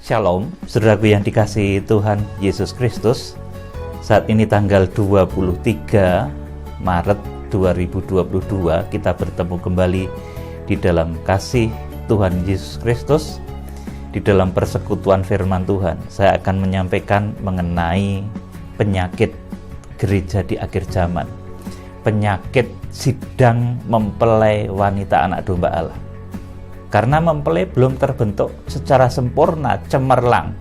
Shalom, saudaraku yang dikasihi Tuhan Yesus Kristus. Saat ini tanggal 23 Maret 2022, kita bertemu kembali di dalam kasih Tuhan Yesus Kristus, di dalam persekutuan firman Tuhan. Saya akan menyampaikan mengenai penyakit gereja di akhir zaman, penyakit sidang mempelai wanita anak domba Allah. Karena mempelai belum terbentuk secara sempurna, cemerlang,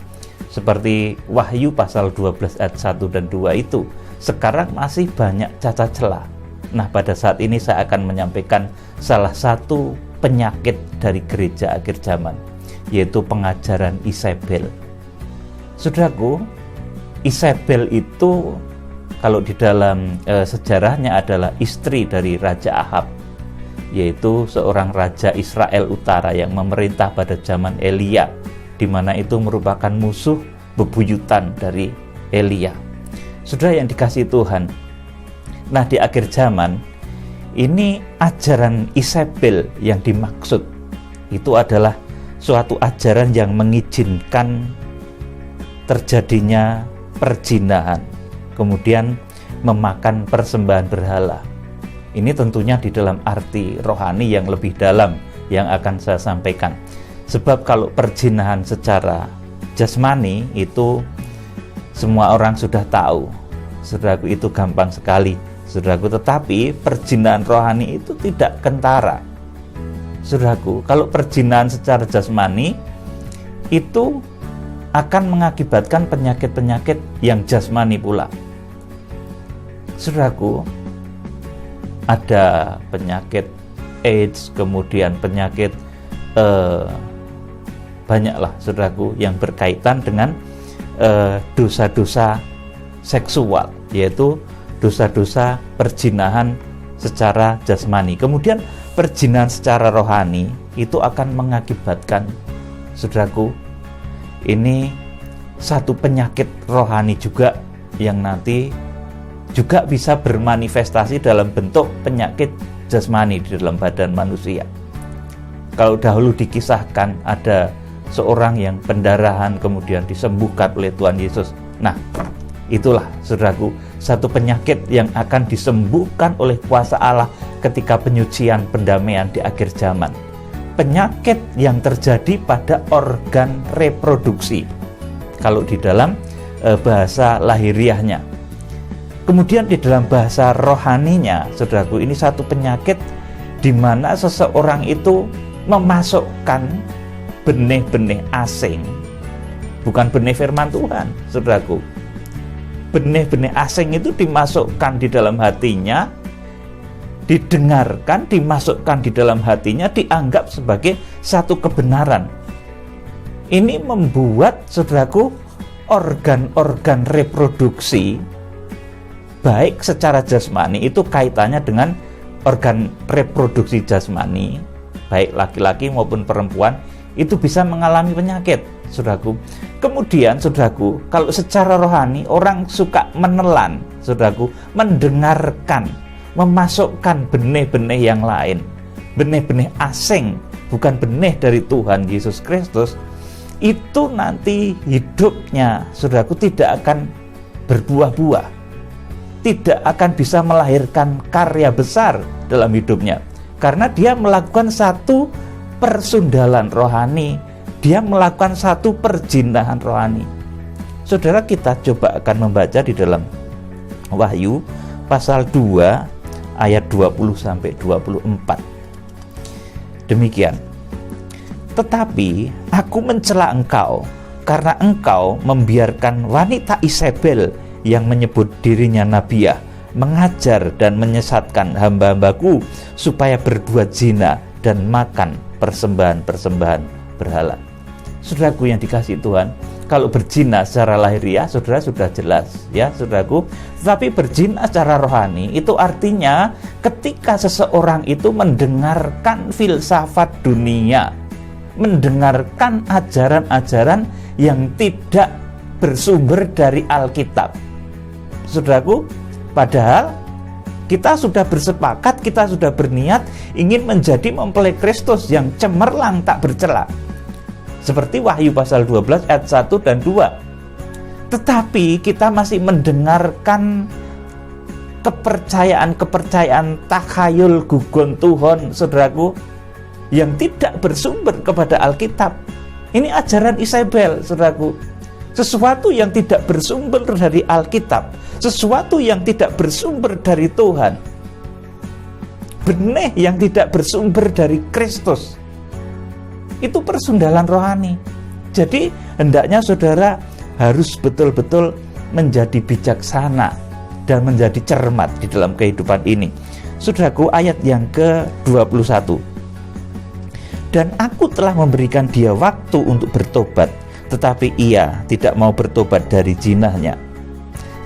seperti Wahyu pasal 12 ayat 1 dan 2 itu, sekarang masih banyak cacat celah. Nah, pada saat ini saya akan menyampaikan salah satu penyakit dari gereja akhir zaman, yaitu pengajaran Isabel. Saudaraku, Isabel itu kalau di dalam sejarahnya adalah istri dari Raja Ahab, yaitu seorang raja Israel Utara yang memerintah pada zaman Elia, di mana itu merupakan musuh bebuyutan dari Elia. Saudara yang dikasihi Tuhan, nah di akhir zaman ini ajaran Isabel yang dimaksud itu adalah suatu ajaran yang mengizinkan terjadinya perzinahan, kemudian memakan persembahan berhala. Ini tentunya di dalam arti rohani yang lebih dalam yang akan saya sampaikan. Sebab kalau perzinahan secara jasmani itu semua orang sudah tahu. Saudaraku, itu gampang sekali. Saudaraku, tetapi perzinahan rohani itu tidak kentara. Saudaraku, kalau perzinahan secara jasmani itu akan mengakibatkan penyakit-penyakit yang jasmani pula. Saudaraku, ada penyakit AIDS, kemudian penyakit banyaklah saudaraku yang berkaitan dengan dosa-dosa seksual, yaitu dosa-dosa perzinahan secara jasmani. Kemudian perzinahan secara rohani itu akan mengakibatkan, saudaraku, ini satu penyakit rohani juga yang nanti juga bisa bermanifestasi dalam bentuk penyakit jasmani di dalam badan manusia. Kalau dahulu dikisahkan ada seorang yang pendarahan kemudian disembuhkan oleh Tuhan Yesus. Nah, itulah saudaraku, satu penyakit yang akan disembuhkan oleh kuasa Allah ketika penyucian pendamaian di akhir zaman. Penyakit yang terjadi pada organ reproduksi, kalau di dalam bahasa lahiriahnya. Kemudian di dalam bahasa rohaninya, saudaraku, ini satu penyakit di mana seseorang itu memasukkan benih-benih asing, bukan benih firman Tuhan, saudaraku. Benih-benih asing itu dimasukkan di dalam hatinya, didengarkan, dimasukkan di dalam hatinya, dianggap sebagai satu kebenaran. Ini membuat, saudaraku, organ-organ reproduksi baik secara jasmani itu kaitannya dengan organ reproduksi jasmani, baik laki-laki maupun perempuan, itu bisa mengalami penyakit, saudaraku. Kemudian, saudaraku, kalau secara rohani orang suka menelan, saudaraku, mendengarkan, memasukkan benih-benih yang lain, benih-benih asing, bukan benih dari Tuhan Yesus Kristus, itu nanti hidupnya, saudaraku, tidak akan berbuah-buah, tidak akan bisa melahirkan karya besar dalam hidupnya, karena dia melakukan satu persundalan rohani, dia melakukan satu perzinahan rohani. Saudara, kita coba akan membaca di dalam Wahyu pasal 2 ayat 20-24. Demikian, tetapi aku mencela engkau karena engkau membiarkan wanita Isabel yang menyebut dirinya nabiah mengajar dan menyesatkan hamba-hambaku supaya berbuat zina dan makan persembahan-persembahan berhala. Saudaraku yang dikasihi Tuhan, kalau berzina secara lahiriah, saudara sudah jelas ya, saudaraku. Tapi berzina secara rohani itu artinya ketika seseorang itu mendengarkan filsafat dunia, mendengarkan ajaran-ajaran yang tidak bersumber dari Alkitab. Saudaraku, padahal kita sudah bersepakat, kita sudah berniat ingin menjadi mempelai Kristus yang cemerlang tak bercela. Seperti Wahyu pasal 12 ayat 1 dan 2. Tetapi kita masih mendengarkan kepercayaan takhayul gugon Tuhan, saudaraku, yang tidak bersumber kepada Alkitab. Ini ajaran Isabel, saudaraku. Sesuatu yang tidak bersumber dari Alkitab, sesuatu yang tidak bersumber dari Tuhan, benih yang tidak bersumber dari Kristus, itu persundalan rohani. Jadi hendaknya saudara harus betul-betul menjadi bijaksana dan menjadi cermat di dalam kehidupan ini. Saudaraku, ayat yang ke-21. Dan aku telah memberikan dia waktu untuk bertobat, tetapi ia tidak mau bertobat dari zinahnya.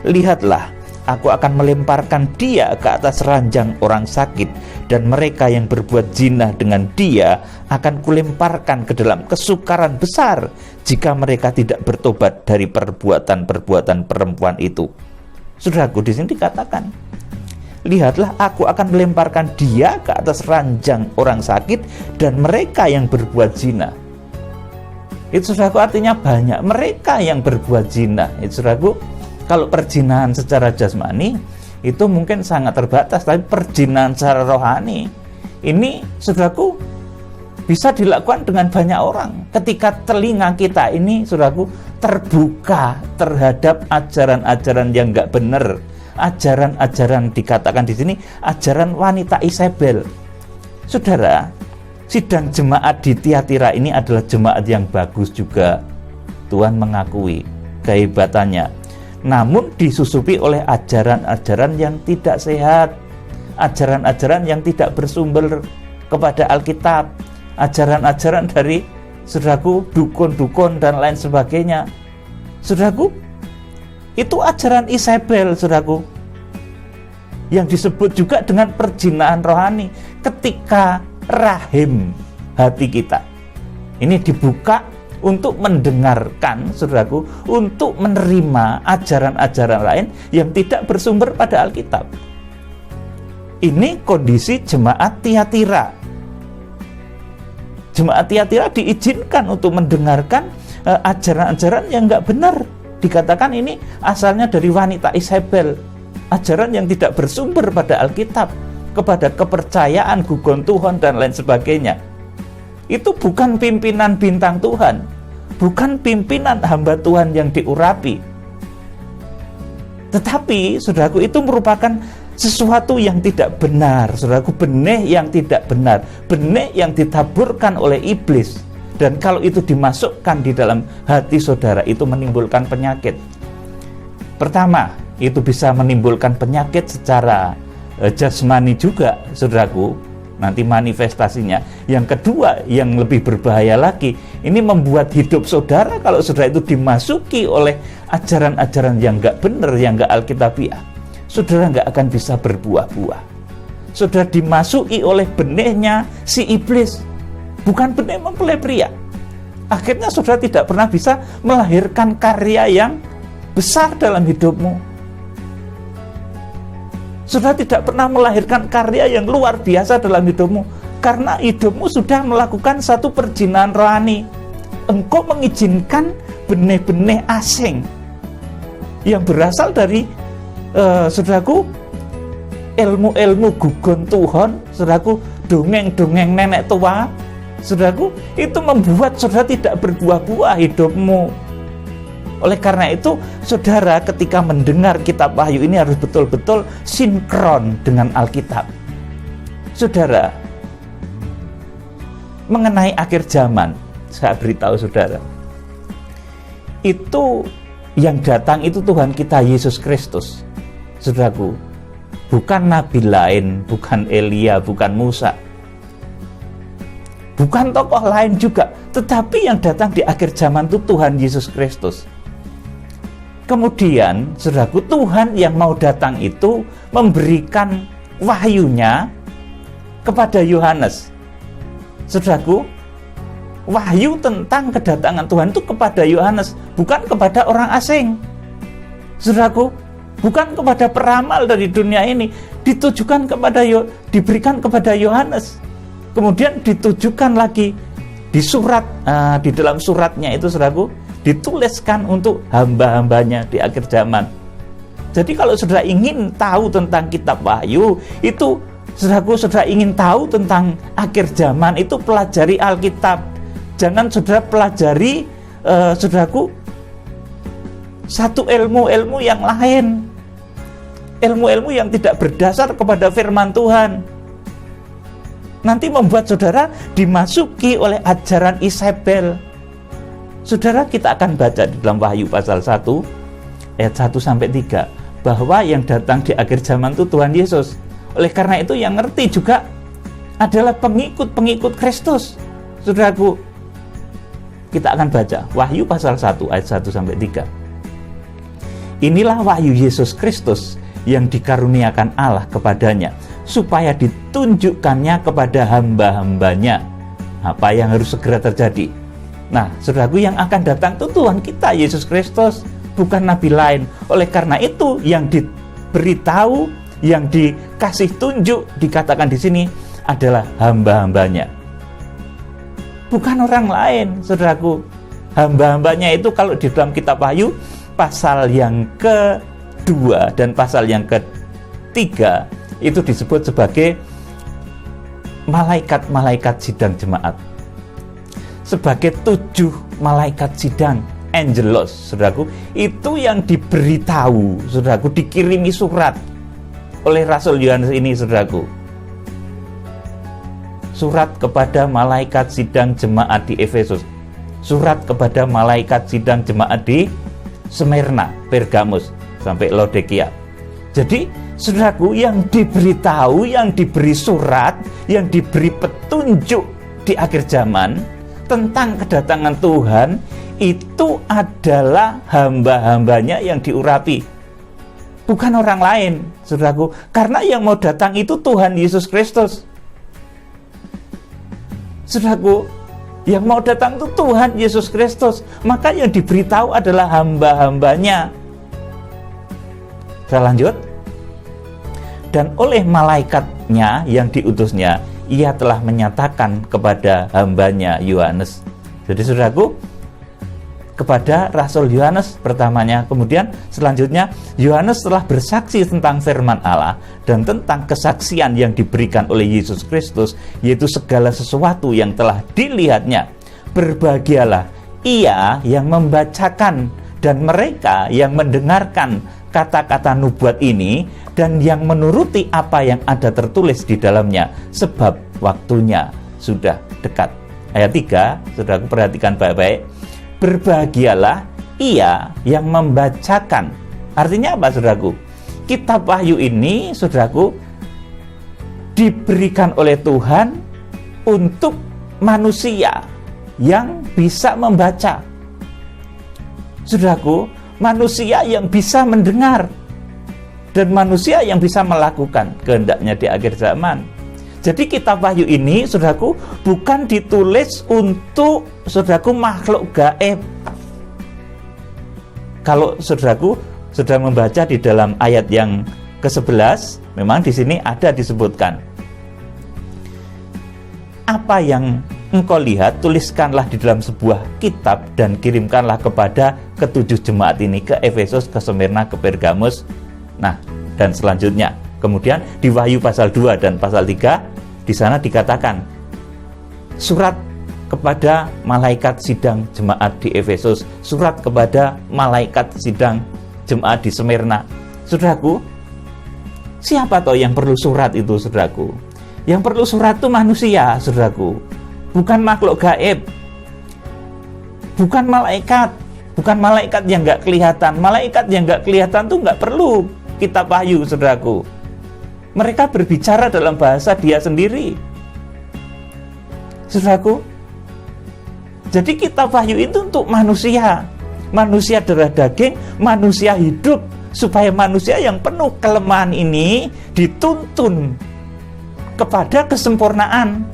Lihatlah, aku akan melemparkan dia ke atas ranjang orang sakit, dan mereka yang berbuat zina dengan dia akan kulemparkan ke dalam kesukaran besar jika mereka tidak bertobat dari perbuatan-perbuatan perempuan itu. Saudaraku, di sini dikatakan, lihatlah, aku akan melemparkan dia ke atas ranjang orang sakit dan mereka yang berbuat zina. Itu, saudaraku, artinya banyak mereka yang berbuat zina. Itu, saudaraku, kalau perzinahan secara jasmani itu mungkin sangat terbatas, tapi perzinahan secara rohani ini, saudaraku, bisa dilakukan dengan banyak orang. Ketika telinga kita ini, saudaraku, terbuka terhadap ajaran-ajaran yang enggak benar, ajaran-ajaran, dikatakan di sini ajaran wanita Isabel. Saudara, sidang jemaat di Tiatira ini adalah jemaat yang bagus juga. Tuhan mengakui kehebatannya. Namun disusupi oleh ajaran-ajaran yang tidak sehat, ajaran-ajaran yang tidak bersumber kepada Alkitab, ajaran-ajaran dari, saudaraku, dukun-dukun dan lain sebagainya. Saudaraku, itu ajaran Isabel, saudaraku, yang disebut juga dengan perzinahan rohani. Ketika rahim hati kita ini dibuka untuk mendengarkan, saudaraku, untuk menerima ajaran-ajaran lain yang tidak bersumber pada Alkitab. Ini kondisi jemaat Tiatira. Jemaat Tiatira diizinkan untuk mendengarkan ajaran-ajaran yang enggak benar. Dikatakan ini asalnya dari wanita Isabel, ajaran yang tidak bersumber pada Alkitab, kepada kepercayaan gugon Tuhan dan lain sebagainya. Itu bukan pimpinan bintang Tuhan, bukan pimpinan hamba Tuhan yang diurapi. Tetapi, saudaraku, itu merupakan sesuatu yang tidak benar, saudaraku, benih yang tidak benar, benih yang ditaburkan oleh iblis. Dan kalau itu dimasukkan di dalam hati saudara, itu menimbulkan penyakit. Pertama, itu bisa menimbulkan penyakit secara jasmani juga, saudaraku, nanti manifestasinya. Yang kedua, yang lebih berbahaya lagi, ini membuat hidup saudara, kalau saudara itu dimasuki oleh ajaran-ajaran yang enggak benar, yang enggak alkitabiah, saudara enggak akan bisa berbuah-buah. Saudara dimasuki oleh benihnya si iblis, bukan benih mempelai pria. Akhirnya saudara tidak pernah bisa melahirkan karya yang besar dalam hidupmu. Saudara tidak pernah melahirkan karya yang luar biasa dalam hidupmu, karena hidupmu sudah melakukan satu perzinahan rohani. Engkau mengizinkan benih-benih asing yang berasal dari saudaraku, ilmu-ilmu gugon Tuhan, saudaraku, dongeng-dongeng nenek tua, saudaraku, itu membuat saudara tidak berbuah-buah hidupmu. Oleh karena itu, saudara, ketika mendengar kitab Wahyu ini harus betul-betul sinkron dengan Alkitab. Saudara, mengenai akhir zaman, saya beritahu saudara, itu yang datang itu Tuhan kita Yesus Kristus. Saudaraku, bukan nabi lain, bukan Elia, bukan Musa, bukan tokoh lain juga, tetapi yang datang di akhir zaman itu Tuhan Yesus Kristus. Kemudian, saudaraku, Tuhan yang mau datang itu memberikan wahyunya kepada Yohanes. Saudaraku, wahyu tentang kedatangan Tuhan itu kepada Yohanes, bukan kepada orang asing. Saudaraku, bukan kepada peramal dari dunia ini, diberikan kepada Yohanes. Kemudian ditujukan lagi, di dalam suratnya itu saudaraku dituliskan untuk hamba-hambanya di akhir zaman. Jadi kalau saudara ingin tahu tentang kitab Wahyu itu, saudaraku, saudara ingin tahu tentang akhir zaman itu, pelajari Alkitab. Jangan saudara pelajari saudaraku satu ilmu-ilmu yang lain, ilmu-ilmu yang tidak berdasar kepada firman Tuhan. Nanti membuat saudara dimasuki oleh ajaran Isabel. Saudara, kita akan baca di dalam Wahyu pasal 1 ayat 1-3 bahwa yang datang di akhir zaman itu Tuhan Yesus. Oleh karena itu yang ngerti juga adalah pengikut-pengikut Kristus. Saudaraku, kita akan baca Wahyu pasal 1 ayat 1-3. Inilah wahyu Yesus Kristus yang dikaruniakan Allah kepadanya, supaya ditunjukkannya kepada hamba-hambanya apa yang harus segera terjadi. Nah, saudaraku, yang akan datang itu Tuhan kita Yesus Kristus, bukan nabi lain. Oleh karena itu yang diberitahu, yang dikasih tunjuk, dikatakan di sini adalah hamba-hambanya, bukan orang lain. Saudaraku, hamba-hambanya itu kalau di dalam kitab Wahyu pasal yang kedua dan pasal yang ketiga itu disebut sebagai malaikat-malaikat sidang jemaat, sebagai 7 malaikat sidang, angelos. Saudaraku, itu yang diberitahu, saudaraku, dikirimi surat oleh Rasul Yohanes ini, saudaraku. Surat kepada malaikat sidang jemaat di Efesus, surat kepada malaikat sidang jemaat di Smyrna, Pergamus, sampai Laodikia. Jadi, saudaraku, yang diberitahu, yang diberi surat, yang diberi petunjuk di akhir zaman tentang kedatangan Tuhan itu adalah hamba-hambanya yang diurapi, bukan orang lain, saudaraku. Karena yang mau datang itu Tuhan Yesus Kristus. Saudaraku, yang mau datang itu Tuhan Yesus Kristus, maka yang diberitahu adalah hamba-hambanya. Saya lanjut. Dan oleh malaikatnya yang diutusnya, ia telah menyatakan kepada hambanya Yohanes. Jadi saudaraku, kepada Rasul Yohanes pertamanya, kemudian selanjutnya Yohanes telah bersaksi tentang firman Allah dan tentang kesaksian yang diberikan oleh Yesus Kristus, yaitu segala sesuatu yang telah dilihatnya. Berbahagialah ia yang membacakan dan mereka yang mendengarkan kata-kata nubuat ini dan yang menuruti apa yang ada tertulis di dalamnya, sebab waktunya sudah dekat. Ayat 3, saudaraku, perhatikan baik-baik. Berbahagialah ia yang membacakan. Artinya apa, saudaraku? Kitab Wahyu ini, saudaraku, diberikan oleh Tuhan untuk manusia yang bisa membaca. Saudaraku, manusia yang bisa mendengar dan manusia yang bisa melakukan kehendaknya di akhir zaman. Jadi kitab Wahyu ini, saudaraku, bukan ditulis untuk, saudaraku, makhluk gaib. Kalau saudaraku sudah membaca di dalam ayat yang ke-11, memang di sini ada disebutkan, apa yang engkau lihat, tuliskanlah di dalam sebuah kitab dan kirimkanlah kepada ketujuh jemaat ini, ke Efesus, ke Smyrna, ke Pergamus. Nah, dan selanjutnya, kemudian di Wahyu pasal 2 dan pasal 3, di sana dikatakan surat kepada malaikat sidang jemaat di Efesus, surat kepada malaikat sidang jemaat di Smyrna. Saudaraku, siapa toh yang perlu surat itu, saudaraku? Yang perlu surat itu manusia, saudaraku, bukan makhluk gaib, bukan malaikat, bukan malaikat yang nggak kelihatan. Malaikat yang nggak kelihatan tuh nggak perlu kitab Wahyu, saudaraku. Mereka berbicara dalam bahasa dia sendiri, saudaraku. Jadi kitab Wahyu itu untuk manusia, manusia darah daging, manusia hidup, supaya manusia yang penuh kelemahan ini dituntun kepada kesempurnaan.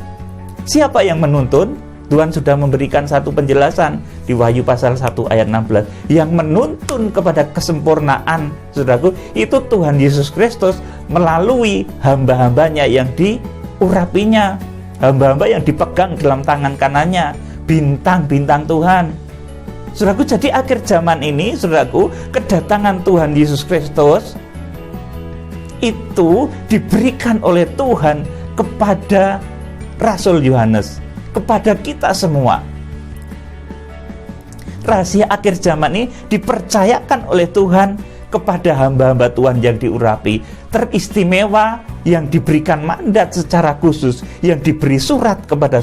Siapa yang menuntun? Tuhan sudah memberikan satu penjelasan di Wahyu pasal 1 ayat 16. Yang menuntun kepada kesempurnaan, saudaraku, itu Tuhan Yesus Kristus melalui hamba-hambanya yang diurapinya, hamba-hamba yang dipegang dalam tangan kanannya, bintang-bintang Tuhan. Saudaraku, jadi akhir zaman ini, saudaraku, kedatangan Tuhan Yesus Kristus itu diberikan oleh Tuhan kepada Rasul Yohanes, kepada kita semua. Rahasia akhir zaman ini dipercayakan oleh Tuhan kepada hamba-hamba Tuhan yang diurapi, teristimewa, yang diberikan mandat secara khusus, yang diberi surat kepada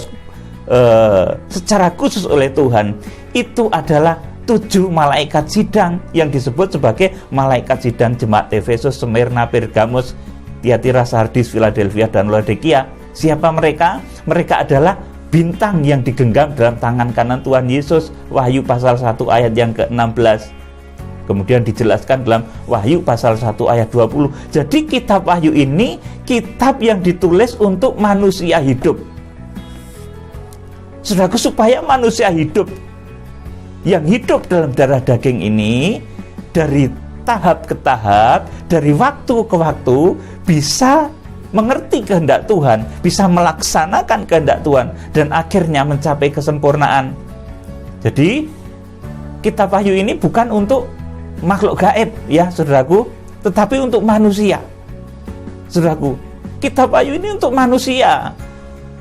secara khusus oleh Tuhan. Itu adalah 7 malaikat sidang yang disebut sebagai malaikat sidang jemaat Efesus, Smyrna, Pergamus, Tiatira, Sardis, Philadelphia, dan Laodikia. Siapa mereka? Mereka adalah bintang yang digenggam dalam tangan kanan Tuhan Yesus. Wahyu pasal 1 ayat yang ke-16. Kemudian dijelaskan dalam Wahyu pasal 1 ayat 20. Jadi kitab Wahyu ini kitab yang ditulis untuk manusia hidup. Saudaraku, supaya manusia hidup yang hidup dalam darah daging ini dari tahap ke tahap, dari waktu ke waktu bisa mengerti kehendak Tuhan, bisa melaksanakan kehendak Tuhan, dan akhirnya mencapai kesempurnaan. Jadi kitab Wahyu ini bukan untuk makhluk gaib, ya saudaraku, tetapi untuk manusia. Saudaraku, kitab Wahyu ini untuk manusia.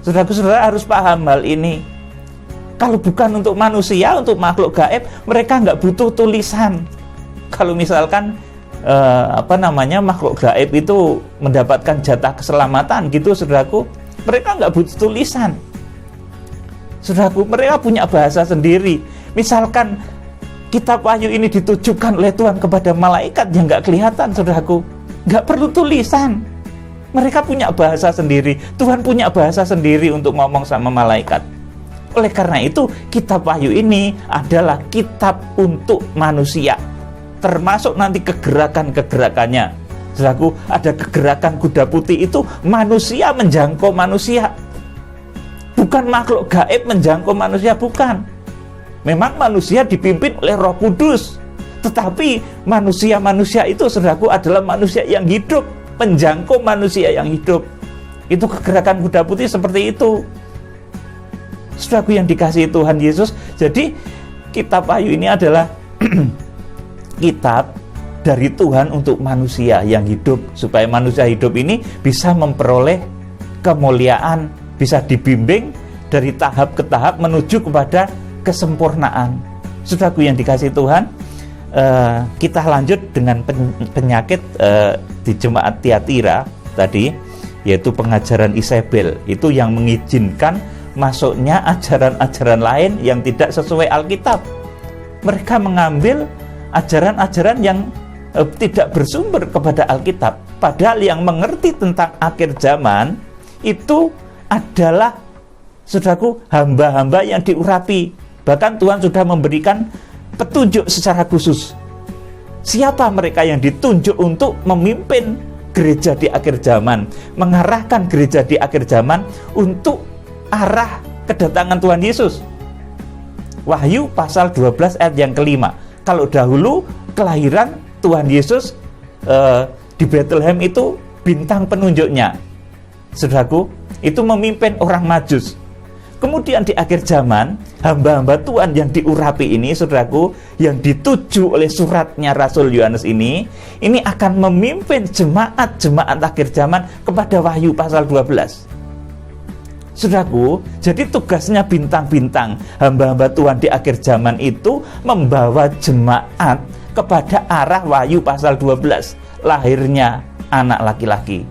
Saudaraku, saudara harus paham hal ini. Kalau bukan untuk manusia, untuk makhluk gaib, mereka nggak butuh tulisan. Kalau misalkan makhluk gaib itu mendapatkan jatah keselamatan gitu, saudaraku, mereka nggak butuh tulisan. Saudaraku, mereka punya bahasa sendiri. Misalkan kitab Wahyu ini ditujukan oleh Tuhan kepada malaikat yang nggak kelihatan, saudaraku, nggak perlu tulisan. Mereka punya bahasa sendiri. Tuhan punya bahasa sendiri untuk ngomong sama malaikat. Oleh karena itu, kitab Wahyu ini adalah kitab untuk manusia, termasuk nanti kegerakan-kegerakannya. Saudaraku, ada kegerakan kuda putih, itu manusia menjangkau manusia, bukan makhluk gaib menjangkau manusia, bukan. Memang manusia dipimpin oleh Roh Kudus, tetapi manusia-manusia itu, saudaraku, adalah manusia yang hidup, menjangkau manusia yang hidup. Itu kegerakan kuda putih seperti itu. Saudaraku yang dikasihi Tuhan Yesus, jadi kitab Wahyu ini adalah kitab dari Tuhan untuk manusia yang hidup, supaya manusia hidup ini bisa memperoleh kemuliaan, bisa dibimbing dari tahap ke tahap menuju kepada kesempurnaan. Saudaraku yang dikasihi Tuhan, kita lanjut dengan penyakit di jemaat Tiatira tadi, yaitu pengajaran Isabel. Itu yang mengizinkan masuknya ajaran-ajaran lain yang tidak sesuai Alkitab. Mereka mengambil ajaran-ajaran yang tidak bersumber kepada Alkitab. Padahal yang mengerti tentang akhir zaman itu adalah, saudaraku, hamba-hamba yang diurapi. Bahkan Tuhan sudah memberikan petunjuk secara khusus. Siapa mereka yang ditunjuk untuk memimpin gereja di akhir zaman, mengarahkan gereja di akhir zaman untuk arah kedatangan Tuhan Yesus. Wahyu pasal 12 ayat yang ke-5. Kalau dahulu kelahiran Tuhan Yesus di Bethlehem itu bintang penunjuknya, saudaraku, itu memimpin orang Majus. Kemudian di akhir zaman, hamba-hamba Tuhan yang diurapi ini, saudaraku, yang dituju oleh suratnya Rasul Yohanes ini akan memimpin jemaat-jemaat akhir zaman kepada Wahyu pasal 12. Saudaraku, jadi tugasnya bintang-bintang, hamba-hamba Tuhan di akhir zaman itu membawa jemaat kepada arah Wahyu pasal 12, lahirnya anak laki-laki.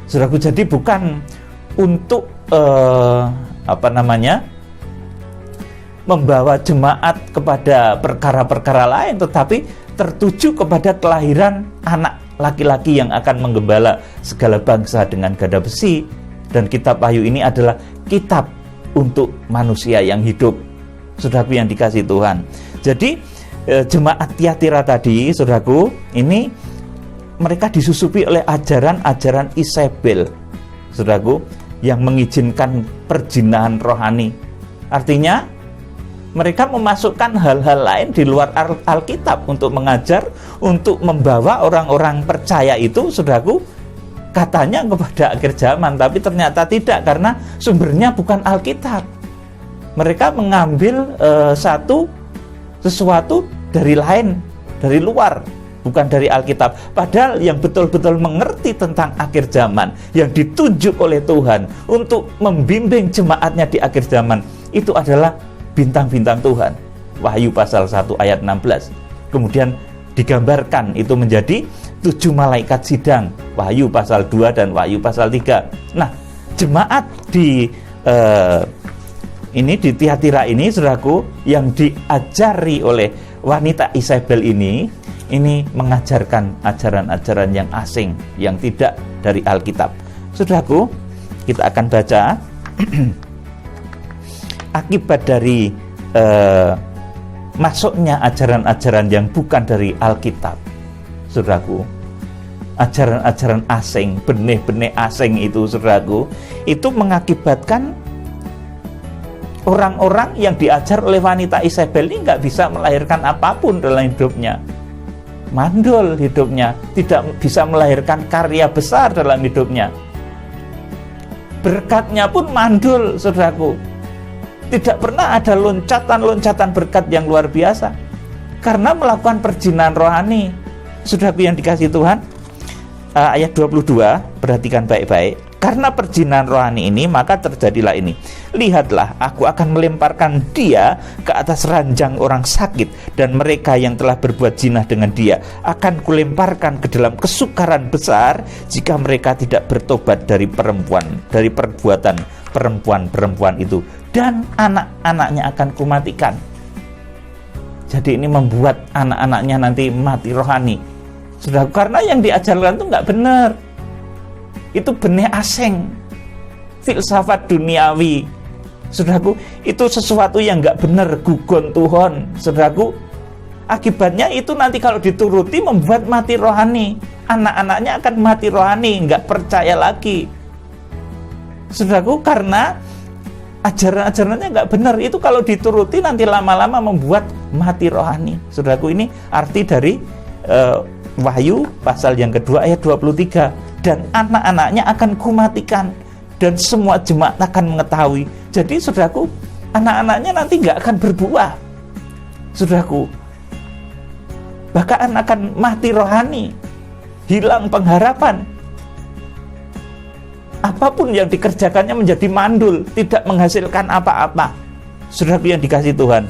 Saudaraku, jadi bukan untuk membawa jemaat kepada perkara-perkara lain, tetapi tertuju kepada kelahiran anak laki-laki yang akan menggembala segala bangsa dengan gada besi. Dan kitab Wahyu ini adalah kitab untuk manusia yang hidup, saudaraku yang dikasihi Tuhan. Jadi jemaat Tiatira tadi, saudaraku, ini mereka disusupi oleh ajaran-ajaran Isabel, saudaraku, yang mengizinkan perzinahan rohani. Artinya mereka memasukkan hal-hal lain di luar Alkitab untuk mengajar, untuk membawa orang-orang percaya itu, saudaraku, katanya kepada akhir zaman, tapi ternyata tidak, karena sumbernya bukan Alkitab. mereka mengambil sesuatu dari lain, dari luar, bukan dari Alkitab. Padahal yang betul-betul mengerti tentang akhir zaman, yang ditunjuk oleh Tuhan untuk membimbing jemaatnya di akhir zaman, itu adalah bintang-bintang Tuhan. Wahyu pasal 1 ayat 16. Kemudian digambarkan itu menjadi 7 malaikat sidang, Wahyu pasal 2 dan Wahyu pasal 3. Nah, jemaat di Tiatira ini, saudaraku, yang diajari oleh wanita Isabel ini mengajarkan ajaran-ajaran yang asing, yang tidak dari Alkitab. Saudaraku, kita akan baca akibat dari masuknya ajaran-ajaran yang bukan dari Alkitab. Saudaraku, ajaran-ajaran asing, benih-benih asing itu, saudaraku, itu mengakibatkan orang-orang yang diajar oleh wanita Isabel ini nggak bisa melahirkan apapun dalam hidupnya. Mandul hidupnya, tidak bisa melahirkan karya besar dalam hidupnya. Berkatnya pun mandul, saudaraku. Tidak pernah ada loncatan-loncatan berkat yang luar biasa, karena melakukan perjinan rohani. Saudaraku yang dikasihi Tuhan, ayat 22, perhatikan baik-baik. Karena perjinan rohani ini, maka terjadilah ini. Lihatlah, aku akan melemparkan dia ke atas ranjang orang sakit, dan mereka yang telah berbuat zina dengan dia akan kulemparkan ke dalam kesukaran besar jika mereka tidak bertobat dari perbuatan perempuan-perempuan itu, dan anak-anaknya akan kumatikan. Jadi ini membuat anak-anaknya nanti mati rohani. Sudah, karena yang diajarkan itu nggak benar. Itu benih asing, filsafat duniawi. Saudaraku, itu sesuatu yang nggak benar, gugon Tuhan. Saudaraku, akibatnya itu nanti kalau dituruti membuat mati rohani. Anak-anaknya akan mati rohani, nggak percaya lagi. Saudaraku, karena ajaran-ajarannya nggak benar. Itu kalau dituruti nanti lama-lama membuat mati rohani. Saudaraku, ini arti dari Wahyu pasal yang kedua ayat 23. Dan anak-anaknya akan kumatikan, dan semua jemaat akan mengetahui. Jadi saudaraku, anak-anaknya nanti nggak akan berbuah, saudaraku, bahkan akan mati rohani, hilang pengharapan. Apapun yang dikerjakannya menjadi mandul, tidak menghasilkan apa-apa. Saudaraku yang dikasihi Tuhan,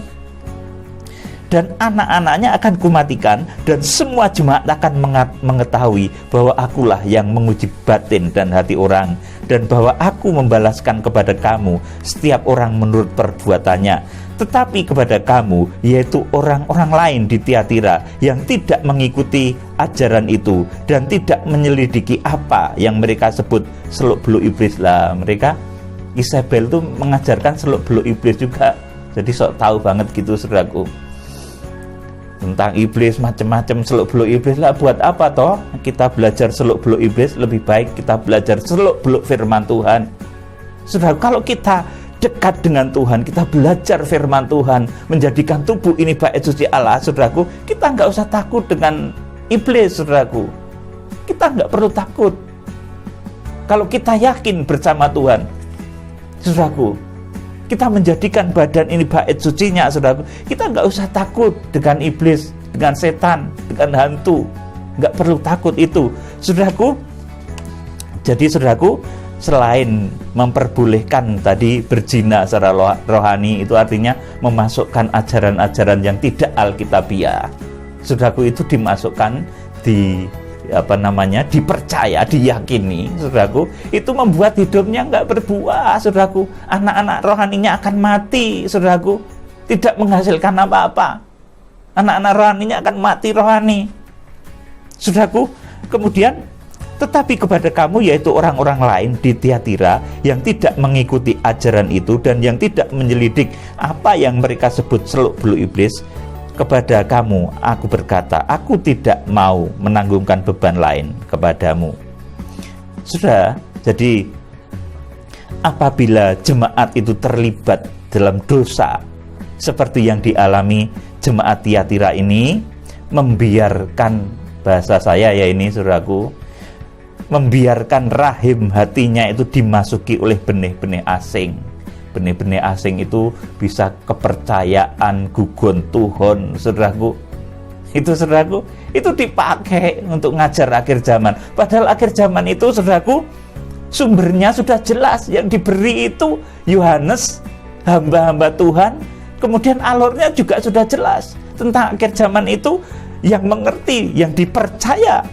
dan anak-anaknya akan kumatikan, dan semua jemaat akan mengetahui bahwa akulah yang menguji batin dan hati orang, dan bahwa aku membalaskan kepada kamu setiap orang menurut perbuatannya. Tetapi kepada kamu, yaitu orang-orang lain di Tiatira yang tidak mengikuti ajaran itu dan tidak menyelidiki apa yang mereka sebut seluk-beluk iblis. Lah, mereka Isabel itu mengajarkan seluk-beluk iblis juga. Jadi sok tahu banget gitu, saudaraku, tentang iblis, macam-macam seluk-beluk iblis. Lah, buat apa toh kita belajar seluk-beluk iblis? Lebih baik kita belajar seluk-beluk firman Tuhan. Saudara, kalau kita dekat dengan Tuhan, kita belajar firman Tuhan, menjadikan tubuh ini bait suci Allah, saudaraku, kita nggak usah takut dengan iblis, saudaraku. Kita nggak perlu takut kalau kita yakin bersama Tuhan, saudaraku. Kita menjadikan badan ini bait sucinya, saudaraku. Kita nggak usah takut dengan iblis, dengan setan, dengan hantu. Nggak perlu takut itu, saudaraku. Jadi, saudaraku, selain memperbolehkan tadi berzina secara rohani, itu artinya memasukkan ajaran-ajaran yang tidak alkitabiah. Saudaraku, itu dimasukkan dipercaya, diyakini, saudaraku, itu membuat hidupnya nggak berbuah, saudaraku. Anak-anak rohaninya akan mati, saudaraku, tidak menghasilkan apa-apa. Anak-anak rohaninya akan mati rohani, saudaraku. Kemudian, tetapi kepada kamu, yaitu orang-orang lain di Tiatira yang tidak mengikuti ajaran itu dan yang tidak menyelidik apa yang mereka sebut seluk-beluk iblis, kepada kamu aku berkata, aku tidak mau menanggungkan beban lain kepadamu. Sudah, jadi apabila jemaat itu terlibat dalam dosa seperti yang dialami jemaat Tiatira ini, membiarkan, bahasa saya ya ini, saudaraku, membiarkan rahim hatinya itu dimasuki oleh benih-benih asing, Benih-benih asing itu bisa kepercayaan, gugon Tuhan, saudaraku. Itu dipakai untuk ngajar akhir zaman. Padahal akhir zaman itu, saudaraku, sumbernya sudah jelas. Yang diberi itu Yohanes, hamba-hamba Tuhan. Kemudian alurnya juga sudah jelas. Tentang akhir zaman itu, yang mengerti, yang dipercaya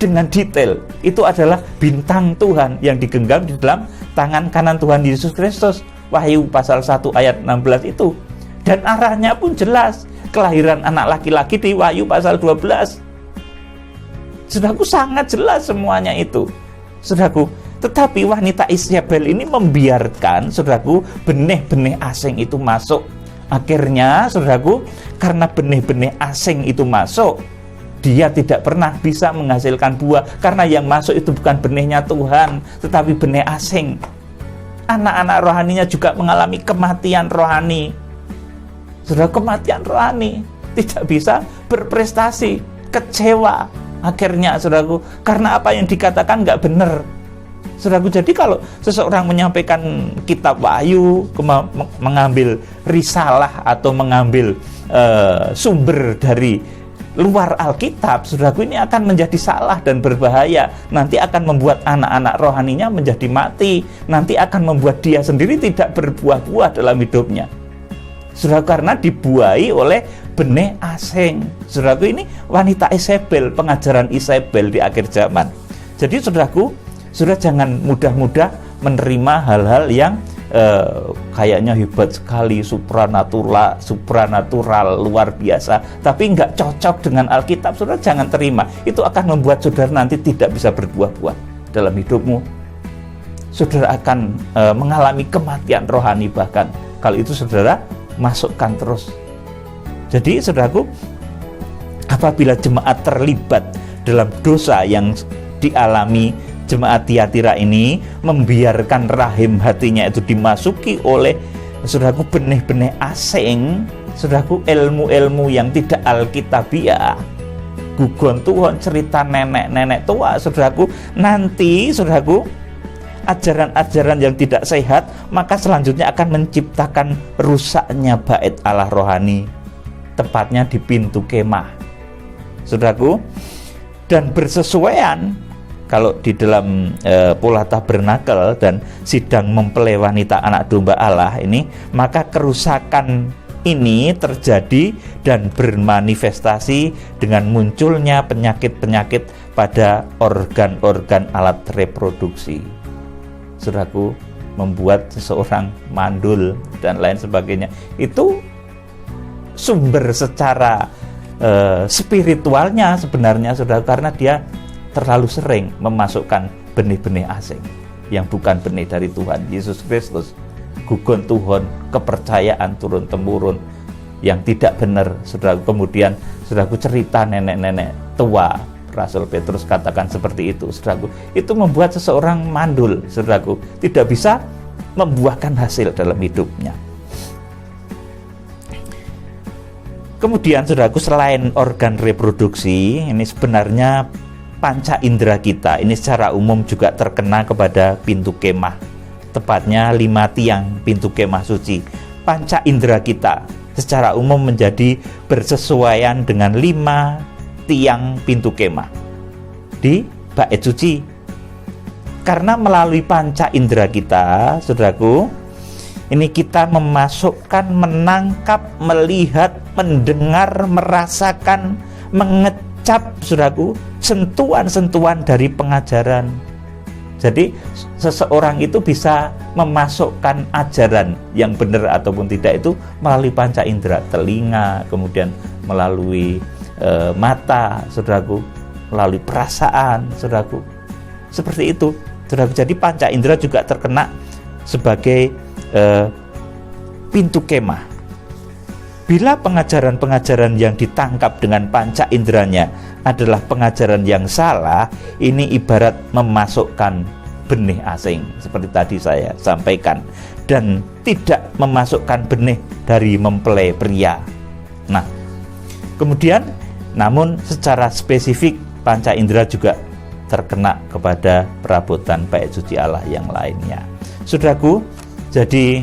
dengan detail, itu adalah bintang Tuhan yang digenggam di dalam tangan kanan Tuhan Yesus Kristus. Wahyu pasal 1 ayat 16 itu. Dan arahnya pun jelas. Kelahiran anak laki-laki di Wahyu pasal 12. Saudaraku, sangat jelas semuanya itu. Saudaraku, tetapi wanita Isabel ini membiarkan, saudaraku, benih-benih asing itu masuk. Akhirnya, saudaraku, karena benih-benih asing itu masuk, dia tidak pernah bisa menghasilkan buah. Karena yang masuk itu bukan benihnya Tuhan, tetapi benih asing. Anak-anak rohaninya juga mengalami kematian rohani. Sudah kematian rohani, tidak bisa berprestasi, kecewa akhirnya, saudaraku, karena apa yang dikatakan nggak benar, saudaraku. Jadi kalau seseorang menyampaikan kitab Wahyu, mengambil risalah atau mengambil sumber dari luar Alkitab, saudaraku, ini akan menjadi salah dan berbahaya. Nanti akan membuat anak-anak rohaninya menjadi mati. Nanti akan membuat dia sendiri tidak berbuah-buah dalam hidupnya, saudaraku, karena dibuahi oleh benih asing. Saudaraku, ini wanita Isabel, pengajaran Isabel di akhir zaman. Jadi, saudaraku, sudah jangan mudah-mudah menerima hal-hal yang kayaknya hebat sekali, supranatural, luar biasa, tapi nggak cocok dengan Alkitab. Saudara jangan terima. Itu akan membuat saudara nanti tidak bisa berbuah-buah dalam hidupmu. Saudara akan mengalami kematian rohani bahkan. Kalau itu saudara masukkan terus. Jadi, saudaraku, apabila jemaat terlibat dalam dosa yang dialami jemaat Tiatira ini, membiarkan rahim hatinya itu dimasuki oleh, saudaraku, benih-benih asing, saudaraku, ilmu-ilmu yang tidak alkitabiah, gugon Tuhan, cerita nenek-nenek tua, saudaraku, nanti, saudaraku, ajaran-ajaran yang tidak sehat, maka selanjutnya akan menciptakan rusaknya bait Allah rohani, tepatnya di pintu kemah, saudaraku. Dan bersesuaian kalau di dalam pola tabernakel dan sidang mempelai wanita anak domba Allah ini, maka kerusakan ini terjadi dan bermanifestasi dengan munculnya penyakit-penyakit pada organ-organ alat reproduksi. Saudaraku, membuat seseorang mandul dan lain sebagainya. Itu sumber secara spiritualnya sebenarnya, saudara, karena dia terlalu sering memasukkan benih-benih asing yang bukan benih dari Tuhan Yesus Kristus. Gugon Tuhan, kepercayaan turun-temurun yang tidak benar, saudara. Kemudian, saudaraku, cerita nenek-nenek tua, Rasul Petrus katakan seperti itu, saudaraku. Itu membuat seseorang mandul, saudaraku, tidak bisa membuahkan hasil dalam hidupnya. Kemudian, saudaraku, selain organ reproduksi, ini sebenarnya panca indera kita ini secara umum juga terkena kepada pintu kemah, tepatnya 5 tiang pintu kemah suci. Panca indera kita secara umum menjadi bersesuaian dengan 5 tiang pintu kemah di bait suci. Karena melalui panca indera kita, saudaraku, ini kita memasukkan, menangkap, melihat, mendengar, merasakan, mengecap, saudaraku, sentuhan-sentuhan dari pengajaran. Jadi seseorang itu bisa memasukkan ajaran yang benar ataupun tidak itu melalui panca indera, telinga, kemudian melalui mata, saudaraku, melalui perasaan, saudaraku. Seperti itu, saudaraku. Jadi panca indera juga terkena sebagai pintu kemah. Bila pengajaran-pengajaran yang ditangkap dengan panca inderanya adalah pengajaran yang salah, ini ibarat memasukkan benih asing, seperti tadi saya sampaikan, dan tidak memasukkan benih dari mempelai pria. Nah, kemudian, namun secara spesifik panca indera juga terkena kepada perabotan bait suci Allah yang lainnya. Saudaraku, jadi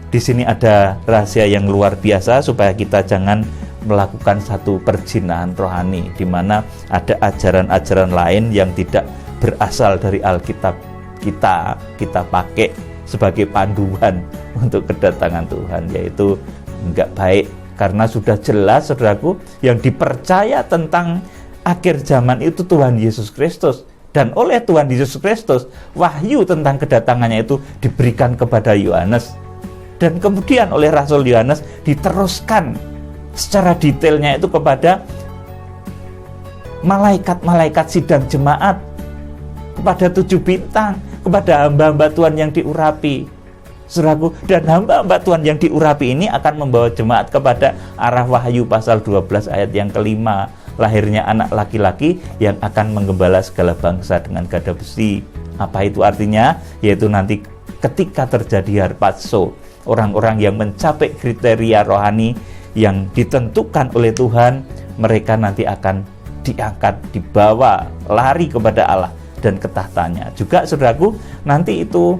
di sini ada rahasia yang luar biasa supaya kita jangan melakukan satu perzinahan rohani, di mana ada ajaran-ajaran lain yang tidak berasal dari Alkitab kita pakai sebagai panduan untuk kedatangan Tuhan, yaitu enggak baik. Karena sudah jelas, saudaraku, yang dipercaya tentang akhir zaman itu Tuhan Yesus Kristus. Dan oleh Tuhan Yesus Kristus, wahyu tentang kedatangannya itu diberikan kepada Yohanes. Dan kemudian oleh Rasul Yohanes diteruskan secara detailnya itu kepada malaikat-malaikat sidang jemaat, kepada 7 bintang, kepada hamba-hamba Tuhan yang diurapi. Saudaraku, dan hamba-hamba Tuhan yang diurapi ini akan membawa jemaat kepada arah Wahyu pasal 12 ayat yang kelima, lahirnya anak laki-laki yang akan menggembala segala bangsa dengan gada besi. Apa itu artinya? Yaitu nanti ketika terjadi harpazo, orang-orang yang mencapai kriteria rohani yang ditentukan oleh Tuhan, mereka nanti akan diangkat, dibawa, lari kepada Allah dan ke tahtanya. Juga saudaraku, nanti itu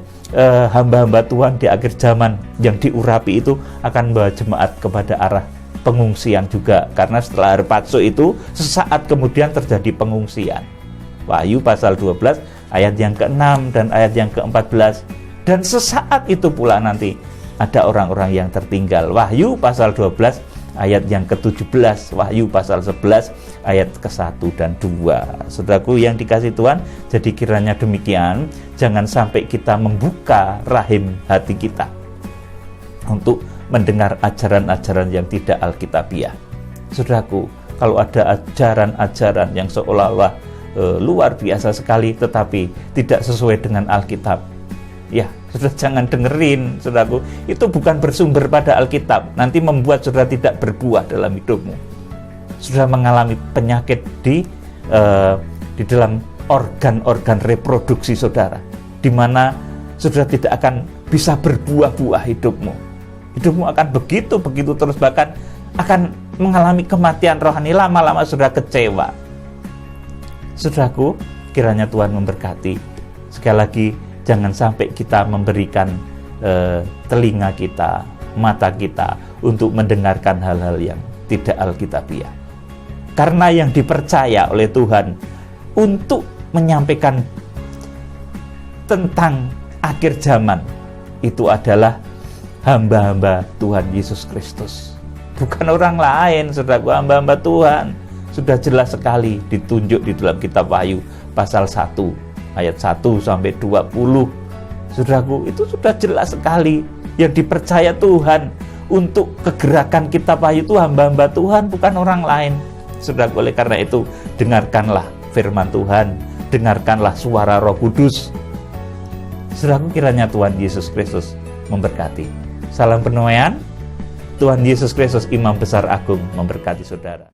hamba-hamba Tuhan di akhir zaman yang diurapi itu akan membawa jemaat kepada arah pengungsian juga, karena setelah harpazo itu sesaat kemudian terjadi pengungsian. Wahyu pasal 12 ayat yang ke-6 dan ayat yang ke-14. Dan sesaat itu pula nanti ada orang-orang yang tertinggal. Wahyu pasal 12 ayat yang ke-17, Wahyu pasal 11 ayat ke-1 dan 2. Saudaraku yang dikasihi Tuhan, jadi kiranya demikian, jangan sampai kita membuka rahim hati kita untuk mendengar ajaran-ajaran yang tidak alkitabiah. Saudaraku, kalau ada ajaran-ajaran yang seolah-olah luar biasa sekali tetapi tidak sesuai dengan Alkitab, ya, sudah jangan dengerin, saudaraku. Itu bukan bersumber pada Alkitab. Nanti membuat saudara tidak berbuah dalam hidupmu. Sudah mengalami penyakit di dalam organ-organ reproduksi saudara, di mana saudara tidak akan bisa berbuah-buah hidupmu. Hidupmu akan begitu terus, bahkan akan mengalami kematian rohani. Lama-lama saudara kecewa. Saudaraku, kiranya Tuhan memberkati. Sekali lagi, jangan sampai kita memberikan telinga kita, mata kita untuk mendengarkan hal-hal yang tidak alkitabiah. Karena yang dipercaya oleh Tuhan untuk menyampaikan tentang akhir zaman itu adalah hamba-hamba Tuhan Yesus Kristus. Bukan orang lain, saudaraku. Hamba-hamba Tuhan sudah jelas sekali ditunjuk di dalam kitab Wahyu pasal 1 ayat 1 sampai 20. Saudaraku, itu sudah jelas sekali yang dipercaya Tuhan untuk kegerakan kitab Wahyu itu hamba-hamba Tuhan, bukan orang lain. Saudaraku, oleh karena itu dengarkanlah firman Tuhan, dengarkanlah suara Roh Kudus. Saudaraku, kiranya Tuhan Yesus Kristus memberkati. Salam penuaian. Tuhan Yesus Kristus, Imam Besar Agung, memberkati saudara.